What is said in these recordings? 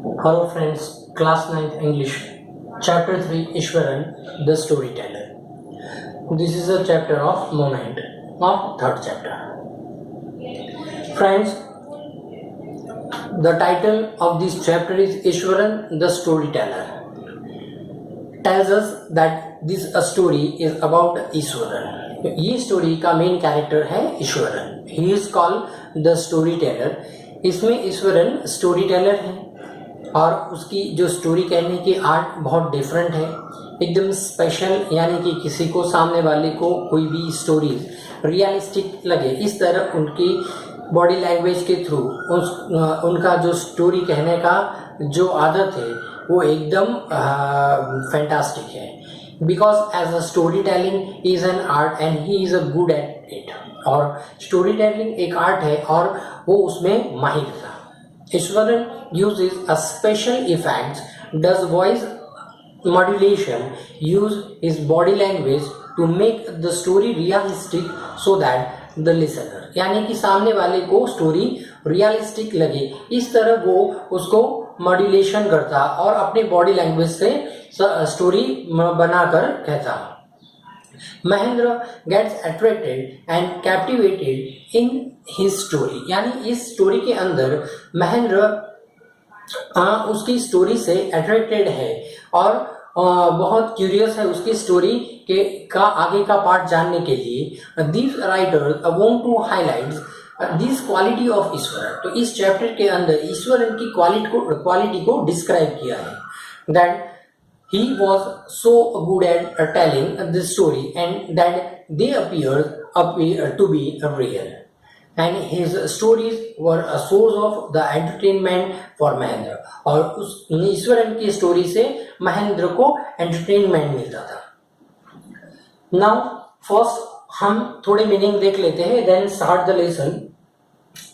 Hello friends, class 9th English, chapter 3 Ishwaran, the storyteller. This is a chapter of moment of third chapter. Friends, the title of this chapter is Ishwaran, the storyteller. Tells us that this story is about Ishwaran. ये story का main character है Eswaran. He is called the story Taylor. इसमें Eswaran story teller है और उसकी जो story कहने की आर्ट बहुत डिफरेंट है, एकदम स्पेशल. यानी कि किसी को सामने वाले को कोई भी स्टोरी रियलिस्टिक लगे, इस तरह उनकी बॉडी लैंग्वेज के थ्रू उनका जो स्टोरी कहने का जो आदत है वो एकदम फैंटास्टिक है. Because as a story telling is an art and he is a good at it. और स्टोरी टेलिंग एक आर्ट है और वो उसमें माहिर था. Eswaran uses a special effects, does voice modulation, use his body language to make the story realistic so that the listener, यानी कि सामने वाले को स्टोरी रियलिस्टिक लगे, इस तरह वो उसको मॉड्यूलेशन करता और अपनी बॉडी लैंग्वेज से स्टोरी बनाकर कहता. Mahendra gets attracted and captivated in his story. यानी इस स्टोरी के अंदर महेंद्र उसकी स्टोरी से अट्रैक्टेड है और बहुत क्यूरियस है उसकी स्टोरी के का आगे का पार्ट जानने के लिए. This writer want to highlight this quality of Iswaran. तो इस चैप्टर के अंदर ईश्वरन की क्वालिटी को डिस्क्राइब किया है. That he was so good at telling the story and that they appear to be real, and his stories were a source of the entertainment for Mahendra. और उस ईश्वरन की स्टोरी से महेंद्र को एंटरटेनमेंट मिलता था. नाउ फर्स्ट हम थोड़े meaning देख लेते हैं, then start the lesson.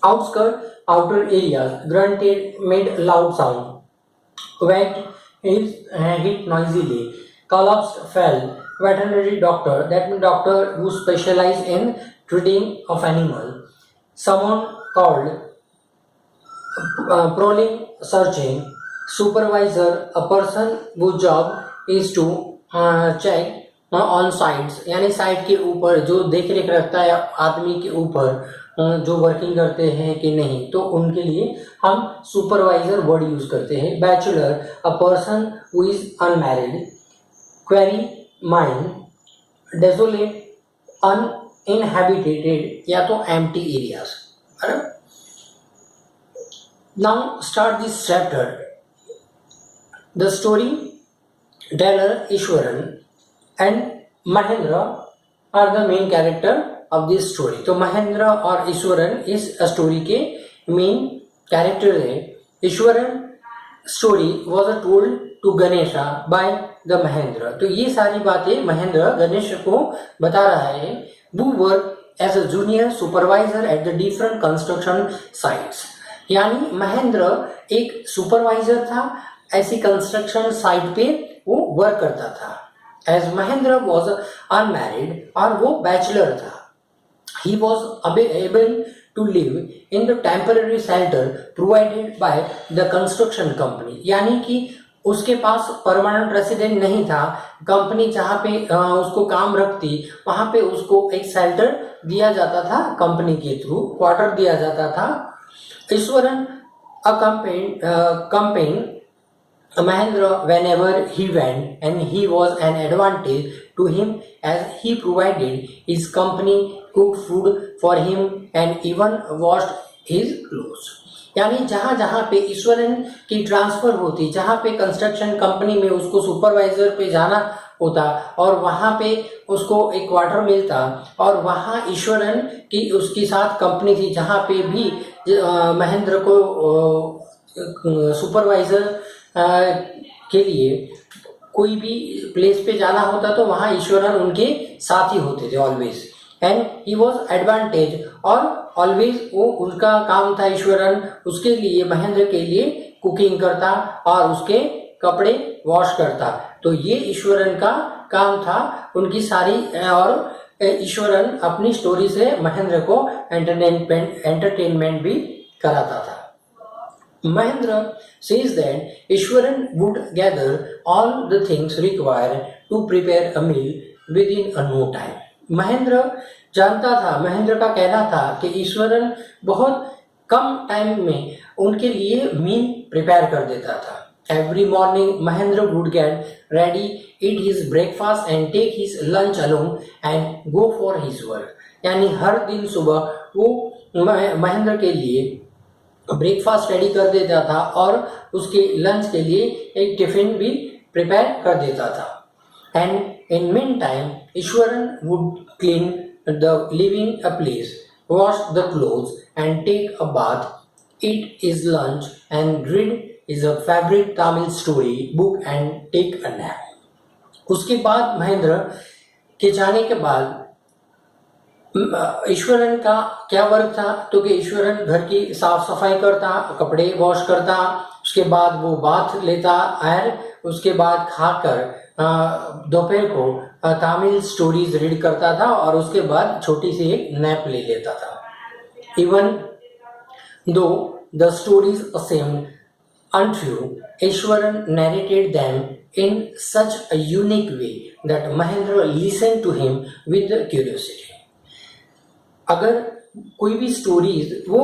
Outskirt, outer areas, grunted, made loud sound, wet, hit noisily, collapsed, fell. Veterinary doctor, that means doctor who specialize in treating of animal. Someone called, prowling, searching. Supervisor, a person whose job is to check on sites, यानी site के ऊपर जो देख रेख रखता है आदमी के ऊपर जो वर्किंग करते हैं कि नहीं, तो उनके लिए हम सुपरवाइजर वर्ड यूज करते हैं. Bachelor, a person who is unmarried. Query, mine. Desolate, uninhabited या तो empty areas. Now start this chapter. The story teller Ishwaran and Mahendra are the main character of this story. तो महेंद्र और ईश्वरन इस स्टोरी के main character है. Eswaran story was told to Ganesha by the Mahendra. तो ये सारी बातें महेंद्र गणेश को बता रहा है. who work as a junior supervisor at the different construction sites. यानी महेंद्र एक सुपरवाइजर था, ऐसी कंस्ट्रक्शन साइट पे वो वर्क करता था. as महेंद्र was unmarried और वो बैचलर था. He was able to live in the temporary shelter provided by the construction company. यानी कि उसके पास परमानेंट रेसिडेंट नहीं था. कंपनी जहाँ पे उसको काम रखती वहाँ पे उसको एक शेल्टर दिया जाता था, कंपनी के थ्रू क्वार्टर दिया जाता था. Eswaran accompanied Mahendra whenever he went, and he was an advantage to him as he provided his company, cooked food for him and even washed his clothes. यानी जहाँ जहाँ पे ईश्वरन की ट्रांसफर होती, जहाँ पे कंस्ट्रक्शन कंपनी में उसको सुपरवाइजर पे जाना होता और वहाँ पे उसको एक क्वार्टर मिलता और वहाँ ईश्वरन की उसके साथ कंपनी थी. जहाँ पे भी महेंद्र को सुपरवाइजर के लिए कोई भी प्लेस पे जाना होता तो वहाँ ईश्वरन उनके साथ ही होते थे always. And he was advantage और ऑलवेज वो उनका काम था ईश्वरन उसके लिए महेंद्र के लिए कुकिंग करता और उसके कपड़े वॉश करता. तो ये ईश्वरन का काम था उनकी सारी. और ईश्वरन अपनी स्टोरी से महेंद्र को एंटरटेनमेंट भी कराता था. Mahendra says that Ishwaran would gather all the things required to prepare a meal within a no time. Mahendra जानता था, महेंद्र का कहना था कि ईश्वरन बहुत कम टाइम में उनके लिए मील प्रिपेयर कर देता था. Every morning Mahendra would get ready, eat his breakfast and take his lunch alone and go for his work. यानी हर दिन सुबह वो महेंद्र के लिए ब्रेकफास्ट रेडी कर देता था और उसके लंच के लिए एक टिफिन भी प्रिपेयर कर देता था. And in mean time Iswaran would clean the living a place, wash the clothes and take a bath, eat is lunch and read is a favourite Tamil story book and take a nap. उसके बाद महेंद्र के जाने के बाद ईश्वरन का क्या work था, तो कि ईश्वरन घर की साफ सफाई करता, कपड़े वॉश करता, उसके बाद वो बाथ लेता और उसके बाद खाकर दोपहर को तमिल स्टोरीज रीड करता था और उसके बाद छोटी सी एक नैप ले लेता था. Even though the stories seemed untrue, Ishwaran narrated them in such a unique way that Mahendra listened to him with curiosity. अगर कोई भी स्टोरीज वो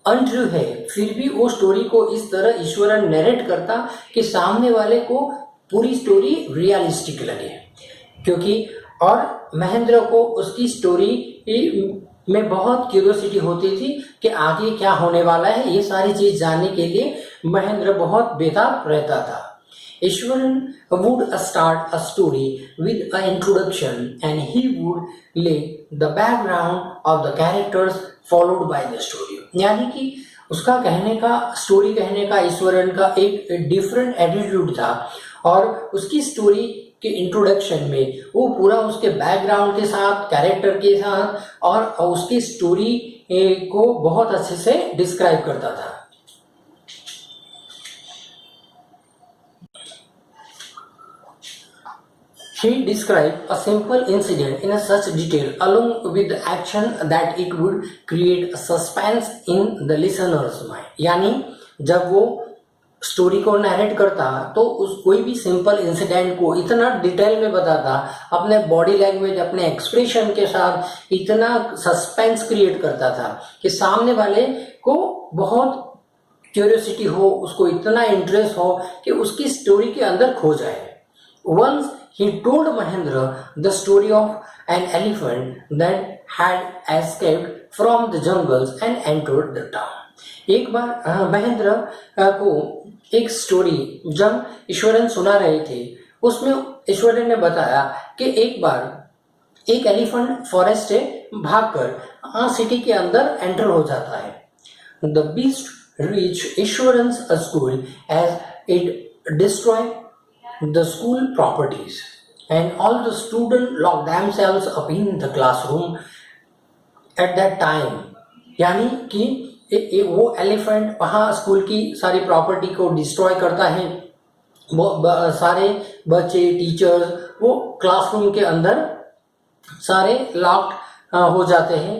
अनट्रू है, फिर भी वो स्टोरी को इस तरह ईश्वरन नरेट करता कि सामने वाले को पूरी स्टोरी रियलिस्टिक लगे. क्योंकि और महेंद्र को उसकी स्टोरी में बहुत क्यूरियोसिटी होती थी कि आगे क्या होने वाला है. ये सारी चीज जानने के लिए महेंद्र बहुत बेताब रहता था. Ishwaran would start a story with an introduction and he would lay the background of the characters followed by the story. यानी कि उसका कहने का, स्टोरी कहने का ईश्वरन का एक डिफरेंट एटीट्यूड था और उसकी स्टोरी के इंट्रोडक्शन में वो पूरा उसके बैकग्राउंड के साथ, कैरेक्टर के साथ और उसकी स्टोरी को बहुत अच्छे से डिस्क्राइब करता था. He described a simple incident in such detail along with the action that it would create a suspense in the listener's mind. यानी जब वो स्टोरी को नरेट करता तो उस कोई भी सिंपल इंसिडेंट को इतना डिटेल में बताता, अपने बॉडी लैंग्वेज, अपने एक्सप्रेशन के साथ इतना सस्पेंस क्रिएट करता था कि सामने वाले को बहुत क्यूरियोसिटी हो, उसको इतना इंटरेस्ट हो कि उसकी स्टोरी के अंदर खो जाए. Once he told Mahendra the story of an elephant that had escaped from the jungles and entered the town. एक बार महेंद्र को एक स्टोरी जब ईश्वरन सुना रहे थे, उसमें ईश्वरन ने बताया कि एक बार एक एलिफेंट फॉरेस्ट से भागकर सिटी के अंदर एंटर हो जाता है. The beast reached Ishwaran's school as it destroyed the school properties and all the students locked themselves up in the classroom at that time. यानी कि वो एलिफेंट वहाँ स्कूल की सारी प्रॉपर्टी को डिस्ट्रॉय करता है. वो सारे बच्चे, टीचर्स वो क्लासरूम के अंदर सारे लॉक्ड हो जाते हैं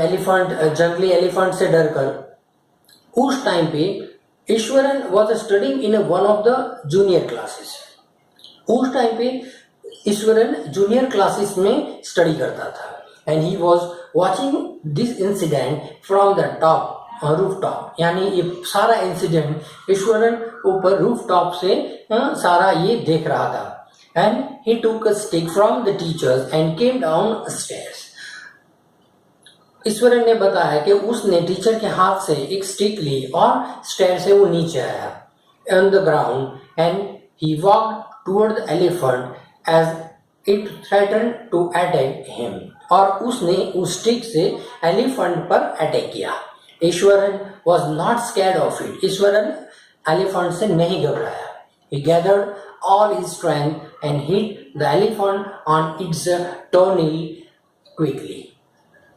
एलिफेंट, जंगली एलिफेंट से डरकर. उस टाइम पे Eswaran was studying in one of the junior classes. उस टाइम पे ईश्वरन जूनियर क्लासेस में स्टडी करता था and he was watching this incident from the top roof top. यानी ये सारा इंसिडेंट ईश्वरन ऊपर रूफ टॉप से सारा ये देख रहा था. एंड ही टूक a stick from the teachers and came down stairs. Eswaran ने बताया कि उसने टीचर के हाथ से एक स्टिक ली और स्टेयर से वो नीचे आया on the ground and he walked toward the elephant as it threatened to attack him. और उसने उस स्टिक से एलिफेंट पर अटैक किया. Ishwaran was not scared of it. Ishwaran elephant से नहीं घबराया. He gathered all his strength and hit the elephant on its toenail quickly.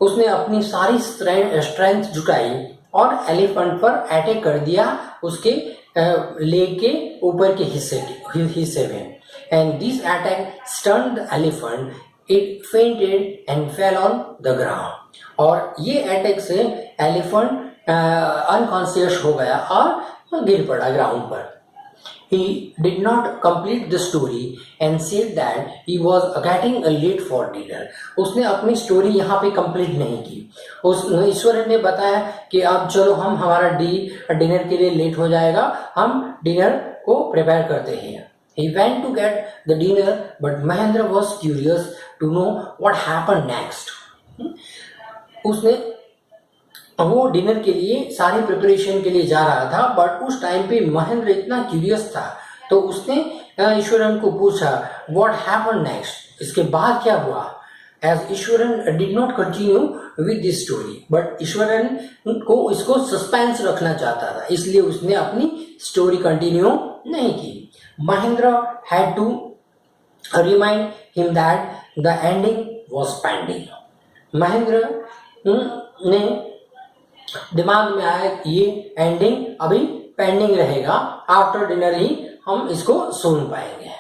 उसने अपनी सारी स्ट्रेंथ जुटाई और एलिफेंट पर अटैक कर दिया उसके लेग के ऊपर के हिस्से में. And this attack stunned the elephant, it fainted and fell on the ground. और ये अटैक से एलिफेंट अनकॉन्शियस हो गया और गिर पड़ा ग्राउंड पर. He did not complete the story and said that he was getting late for dinner. उसने अपनी स्टोरी यहाँ पे कंप्लीट नहीं की. उस ईश्वरन ने बताया कि अब चलो हम हमारा डिनर के लिए लेट हो जाएगा, हम डिनर को प्रिपेयर करते हैं. He went to get the dinner, but Mahendra was curious to know what happened next. उसने वो डिनर के लिए सारी प्रिपरेशन के लिए जा रहा था, बट उस टाइम पे महेंद्र इतना क्यूरियस था तो उसने ईश्वरन को पूछा व्हाट हैपेंड नेक्स्ट, इसके बाद क्या हुआ. As Iswaran did not continue with this story, but Iswaran को इसको सस्पेंस रखना चाहता था, इसलिए उसने अपनी स्टोरी कंटिन्यू नहीं की. Mahendra had to remind him that the ending was pending. Mahendra ने दिमाग में आया कि ये एंडिंग अभी पेंडिंग रहेगा, आफ्टर डिनर ही हम इसको सुन पाएंगे.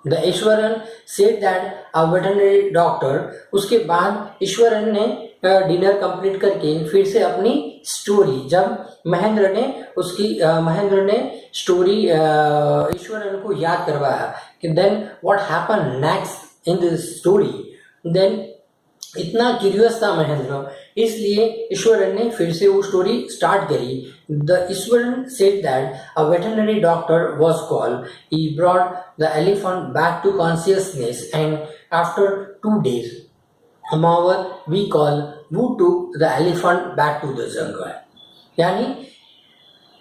The Ishwaran said that a veterinary doctor, उसके बाद ईश्वरन ने डिनर कंप्लीट करके फिर से अपनी स्टोरी, जब महेंद्र ने स्टोरी ईश्वरन को याद करवाया कि then what happen next in this story, then इतना क्यूरियस था महेंद्र, इसलिए ईश्वरन ने फिर से वो स्टोरी स्टार्ट करी. The Ishwaran said that a veterinary doctor was called, he brought the elephant back to consciousness and after 2 days mahout we call who took the elephant back to the jungle. यानी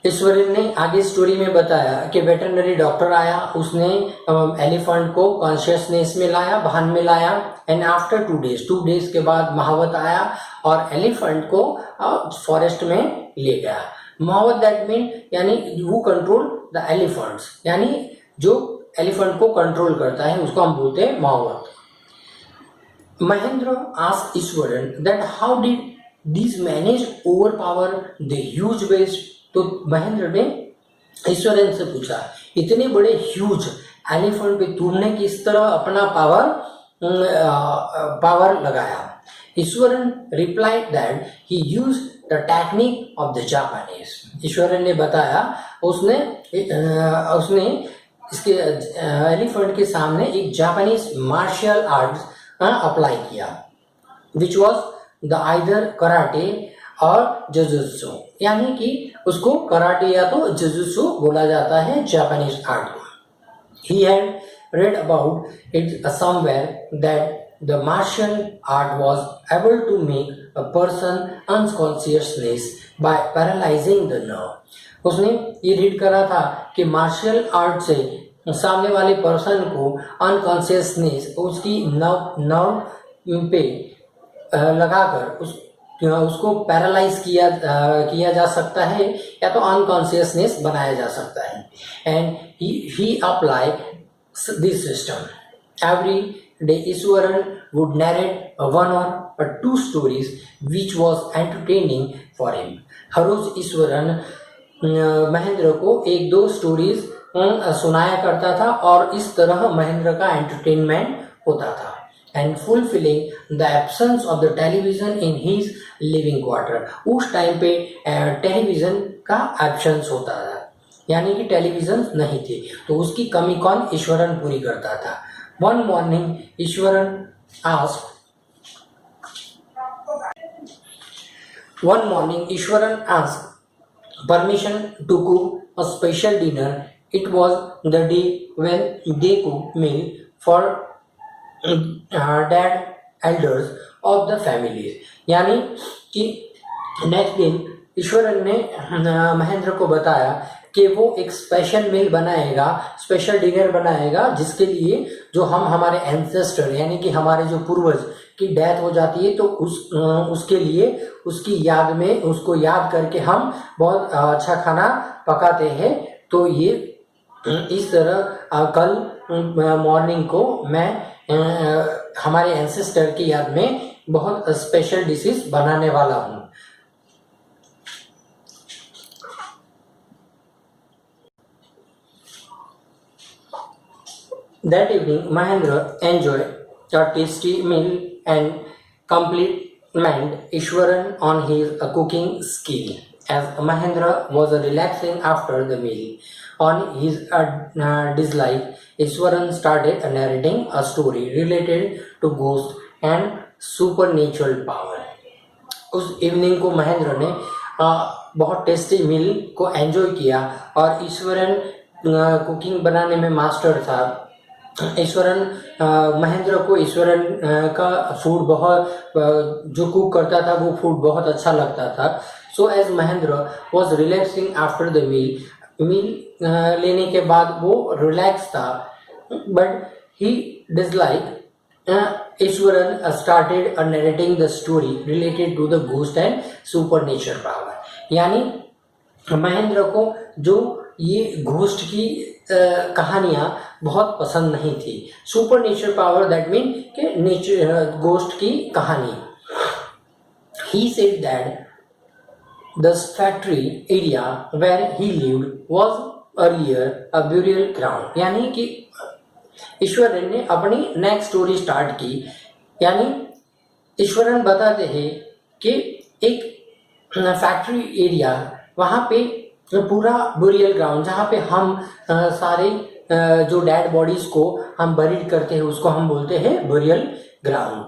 ईश्वरन ने आगे स्टोरी में बताया कि veterinary doctor आया, उसने elephant को consciousness में लाया, भान में लाया, एंड आफ्टर 2 days के बाद महावत आया और एलिफेंट को फॉरेस्ट में ले गया. महावत दैट मीन यानी हु कंट्रोल द एलिफेंट्स, यानी जो एलिफेंट को कंट्रोल करता है उसको हम बोलते हैं महावत. Mahendra asked Ishwaran that how did these manage overpower the huge beast. तो महेंद्र ने ईश्वरन से पूछा इतने बड़े ह्यूज एलिफेंट पे तुमने किस तरह अपना पावर लगाया. Eswaran replied that he used the technique of the Japanese. Eswaran ने बताया उसने इसके एलिफेंट के सामने एक जापानीज मार्शल आर्ट्स अप्लाई किया, which was the either karate और जुजुत्सु, यानी कि उसको कराटे या तो जुजुत्सु बोला जाता है Japanese art. He had read about it somewhere that the martial art was able to make a person unconsciousness by paralyzing the nerve. उसने ये रीड करा था कि मार्शल आर्ट से सामने वाले पर्सन को अनकॉन्शियसनेस उसकी नर्व पे लगाकर उसको पैरालाइज किया जा सकता है या तो अनकॉन्शियसनेस बनाया जा सकता है. And he apply this system. Every day Ishwaran would narrate 1 or 2 stories which was entertaining for him. हर रोज ईश्वरन महेंद्र को 1-2 स्टोरीज सुनाया करता था और इस तरह महेंद्र का एंटरटेनमेंट होता था. And fulfilling the absence of the television in his living quarter. उस टाइम पे टेलीविजन का एब्सेंस होता था, यानी कि टेलीविजन नहीं थे, तो उसकी कमी कौन ईश्वरन पूरी करता था. One morning Ishwaran asked permission to cook a special dinner. It was the day when they cook meal for dad elders of the family. यानी कि नेक्स्ट दिन ईश्वरन ने महेंद्र को बताया कि वो एक स्पेशल मील बनाएगा, स्पेशल डिनर बनाएगा, जिसके लिए जो हम हमारे एंसेस्टर यानी कि हमारे जो पूर्वज की डेथ हो जाती है तो उसके लिए उसकी याद में उसको याद करके हम बहुत अच्छा खाना पकाते हैं. तो ये इस तरह कल मॉर्निंग को मैं हमारे एंसेस्टर की याद में बहुत स्पेशल डिशेस बनाने वाला हूँ. That evening, Mahendra enjoyed a tasty meal and complimented Ishwaran on his cooking skill. As Mahendra was relaxing after the meal, on his dislike, Iswaran started narrating a story related to ghosts and supernatural power. उस evening को महेंद्र ने बहुत tasty मील को enjoy किया और Eswaran cooking बनाने में master था। ईश्वरन महेंद्र को ईश्वरन का फूड बहुत जो कुक करता था वो फूड बहुत अच्छा लगता था। So as Mahendra was relaxing after the meal लेने के बाद वो रिलैक्स था, but he dislike Ishwaran started narrating the story related to the ghost and supernatural power. यानी महेंद्र को जो ये घोस्ट की कहानियाँ बहुत पसंद नहीं थी। Super natural power that mean के नेचर घोस्ट की कहानी। He said that the factory area where he lived was earlier a burial ground. यानी कि ईश्वरन ने अपनी नेक्स्ट स्टोरी स्टार्ट की। यानी ईश्वरन बताते हैं कि एक फैक्ट्री एरिया वहाँ पे पूरा बुरियल ग्राउंड जहाँ पे हम सारे जो डेड बॉडीज को हम बरीड करते हैं उसको हम बोलते हैं बुरियल ग्राउंड।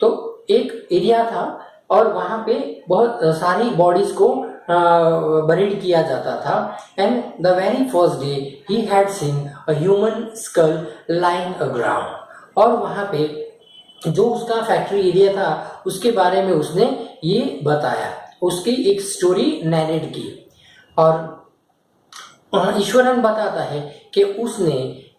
तो एक एरिया था और वहाँ पे बहुत सारी बॉडीज को बरीड किया जाता था। And the very first day he had seen a human school lying aground. और वहाँ पे जो उसका फैक्ट्री एरिया था उसके बारे में उसने ये बताया, उसकी एक स्टोरी नैरेट की। और ईश्वरन बताता है कि उसने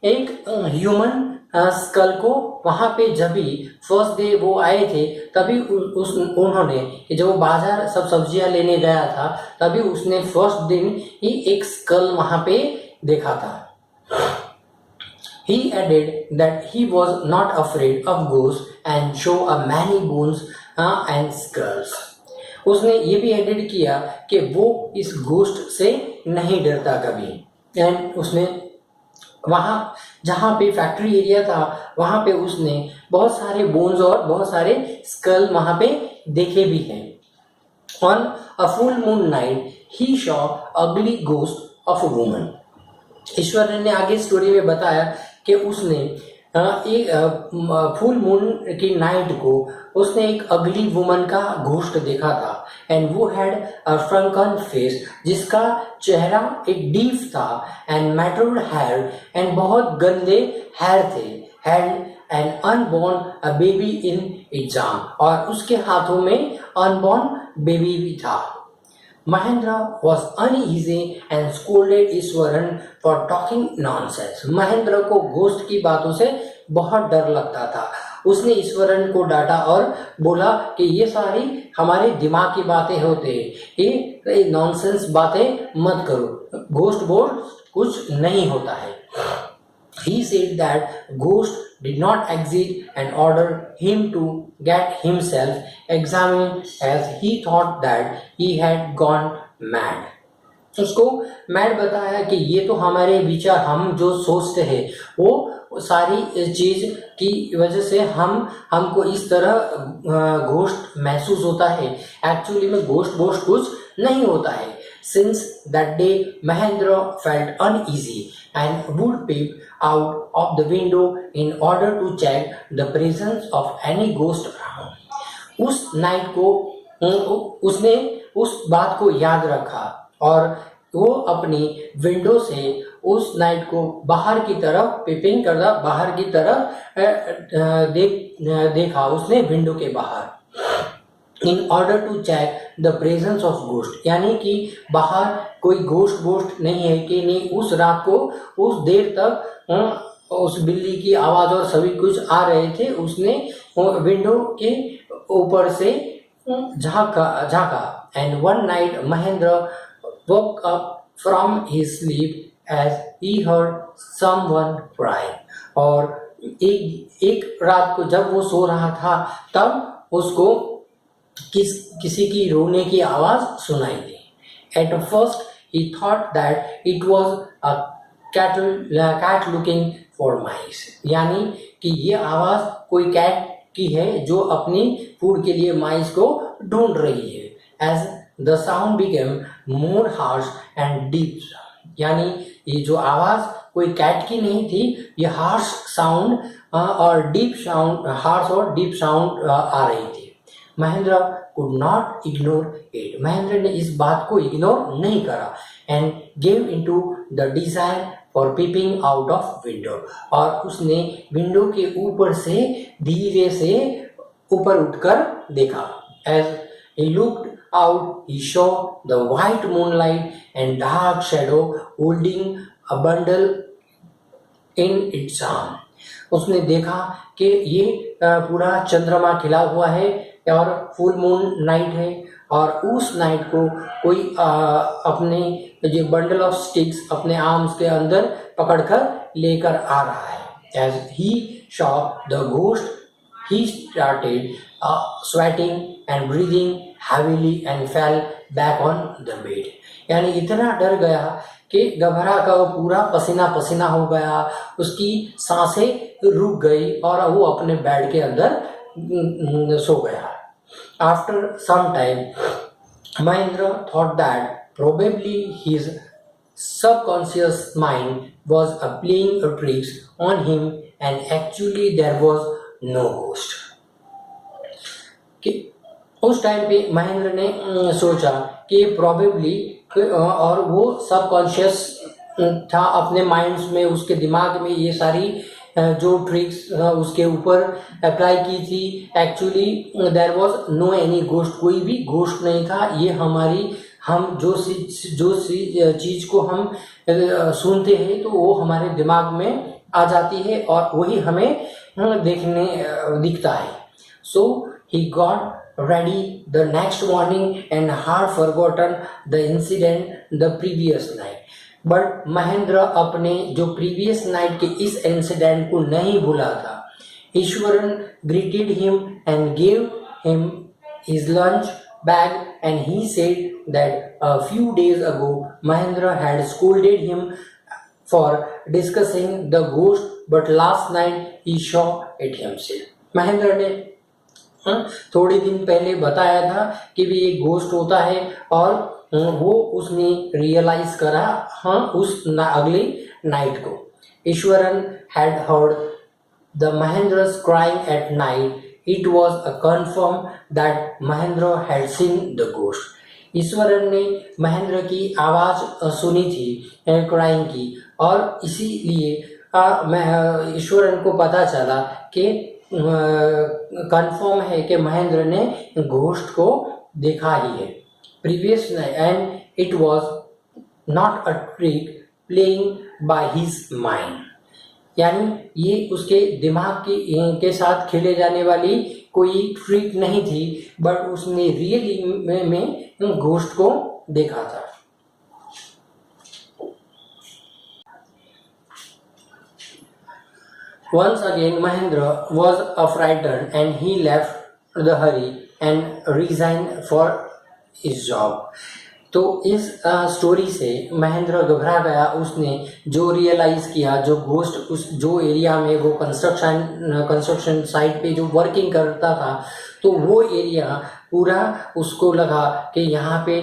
एक ह्यूमन स्कल को वहाँ पे जब भी फर्स्ट डे वो आए थे तभी उन्होंने कि जब वो बाजार सब सब्जियां लेने गया था तभी उसने फर्स्ट दिन ही एक स्कल वहाँ पे देखा था। He added that he was not afraid of ghosts and show a many bones and skulls. उसने ये भी एडिट किया कि वो इस घोस्ट से नहीं डरता कभी। एंड उसने वहाँ जहाँ पे फैक्ट्री एरिया था वहाँ पे उसने बहुत सारे बोन्स और बहुत सारे स्कल वहाँ पे देखे भी हैं। On a full moon night he saw अगली घोस्ट ऑफ अ वुमन। ईश्वर ने आगे स्टोरी में बताया कि उसने एक फुल मून की नाइट को उसने एक अगली वुमन का घोस्ट देखा था। एंड वो हैड अ फ्रंकन फेस जिसका चेहरा एक डीप था एंड मैटर्ड हेयर एंड बहुत गंदे हेयर थे। Had an unborn baby in exam और उसके हाथों में अनबॉर्न बेबी भी था। Mahendra was uneasy and scolded Iswaran for talking nonsense. Mahendra को घोस्ट की बातों से बहुत डर लगता था। उसने ईश्वरन को डांटा और बोला कि ये सारी हमारे दिमाग की बातें होते हैं, ये नॉनसेंस बातें मत करो, घोस्ट बोस्ट कुछ नहीं होता है। He said that ghost did not exist and ordered him to get himself examined as he thought that he had gone mad. उसको मैड बताया कि ये तो हमारे विचार, हम जो सोचते हैं वो सारी चीज की वजह से हमको इस तरह घोस्ट महसूस होता है। एक्चुअली में घोस्ट वोस्ट कुछ नहीं होता है। Since that day, Mahendra felt uneasy and would peep out of the window in order to check the presence of any ghost around. उस नाइट को उसने उस बात को याद रखा और वो अपनी विंडो से उस नाइट को बाहर की तरफ पीपिंग करता, बाहर की तरफ देखा उसने विंडो के बाहर। In order to check the presence of ghost, यानी कि बाहर कोई घोस्ट वोस्ट नहीं है कि नहीं। उस रात को उस देर तक उस बिल्ली की आवाज और सभी कुछ आ रहे थे। उसने विंडो के ऊपर से झांका। And one night Mahendra woke up from his sleep as he heard someone cry. और एक रात को जब वो सो रहा था तब उसको किसी की रोने की आवाज सुनाई दी। At first he thought that it was a cat looking for mice, यानी कि ये आवाज कोई कैट की है जो अपनी फूड के लिए माइस को ढूंढ रही है। As the sound became more harsh and deep, यानी ये जो आवाज कोई कैट की नहीं थी, ये हार्श साउंड और डीप साउंड, हार्श और डीप साउंड आ रही थी। Mahendra could not ignore it, Mahendra ने इस बात को इग्नोर नहीं करा and gave into the desire for peeping out of window, और उसने विंडो के ऊपर से धीरे से ऊपर उठकर देखा। As he looked out, he saw the white moonlight and dark shadow holding a bundle in its arm. उसने देखा कि ये पूरा चंद्रमा खिला हुआ है और फुल मून नाइट है, और उस नाइट को कोई अपने जो बंडल ऑफ स्टिक्स अपने आर्म्स के अंदर पकड़कर लेकर आ रहा है। As he saw the ghost, he started sweating and breathing heavily and fell back on the bed. यानी इतना डर गया कि घबरा कर पूरा पसीना पसीना हो गया, उसकी सांसें रुक गई और वो अपने बेड के अंदर सो गया। After some time, Mahendra thought that probably his subconscious mind was playing a trick on him and actually there was no ghost. कि उस टाइम पे महेंद्र ने सोचा कि प्रोबेबली, और वो सबकॉन्शियस था अपने माइंड्स में, उसके दिमाग में ये सारी जो ट्रिक्स उसके ऊपर अप्लाई की थी। Actually there was no any ghost, कोई भी गोस्ट नहीं था। ये हम जो चीज़ को हम सुनते हैं तो वो हमारे दिमाग में आ जाती है और वही हमें दिखता है। सो he got ready the next morning and had forgotten the incident the previous night. But Mahendra अपने जो प्रीवियस नाइट के इस इंसिडेंट को नहीं भूला था। Eswaran greeted him and gave him his lunch bag and he said that a few days ago Mahendra had scolded him for discussing the ghost, but last night he saw it himself. Mahendra ने थोड़ी दिन पहले बताया था कि भी एक ghost होता है और वो उसने रियलाइज करा उस अगली नाइट को। Ishwaran had heard the Mahendra's crying at night, it was a confirm that Mahendra had seen the ghost. Ishwaran ने महेंद्र की आवाज सुनी थी क्राइंग की, और इसीलिए ईश्वरन को पता चला कि कंफर्म है कि महेंद्र ने घोस्ट को देखा ही है previous night, and it was not a trick playing by his mind, यानी ये उसके दिमाग के साथ खेले जाने वाली कोई ट्रिक नहीं थी, बट उसने रियली में घोस्ट को देखा था। Once again, Mahendra was frightened and he left the hurry and resigned for his job. तो इस स्टोरी से महेंद्र घबरा गया। उसने जो रियलाइज किया, जो घोस्ट उस जो एरिया में वो कंस्ट्रक्शन साइट पे जो वर्किंग करता था, तो वो एरिया पूरा उसको लगा कि यहाँ पे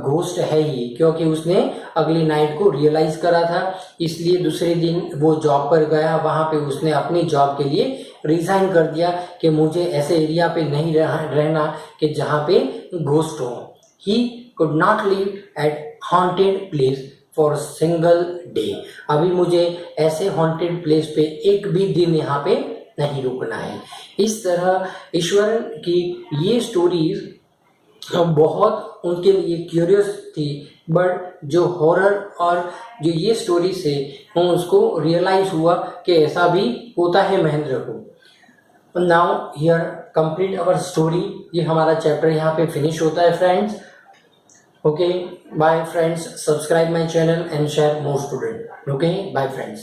घोस्ट है ही, क्योंकि उसने अगली नाइट को रियलाइज करा था। इसलिए दूसरे दिन वो जॉब पर गया, वहाँ पे उसने अपनी जॉब के लिए रिजाइन कर दिया कि मुझे ऐसे एरिया पे नहीं रहना कि जहाँ पे घोस्ट हो। ही could not live at haunted place for a single day. अभी मुझे ऐसे haunted place पे एक भी दिन यहाँ पे नहीं रुकना है। इस तरह ईश्वर की ये स्टोरीज बहुत उनके लिए क्यूरियस थी, बट जो हॉरर और जो ये स्टोरी से उसको रियलाइज हुआ कि ऐसा भी होता है महेंद्र को। Now here complete our story, ये हमारा चैप्टर यहाँ पे फिनिश होता है friends. Okay, bye friends, subscribe my channel and share more student. Okay, bye friends.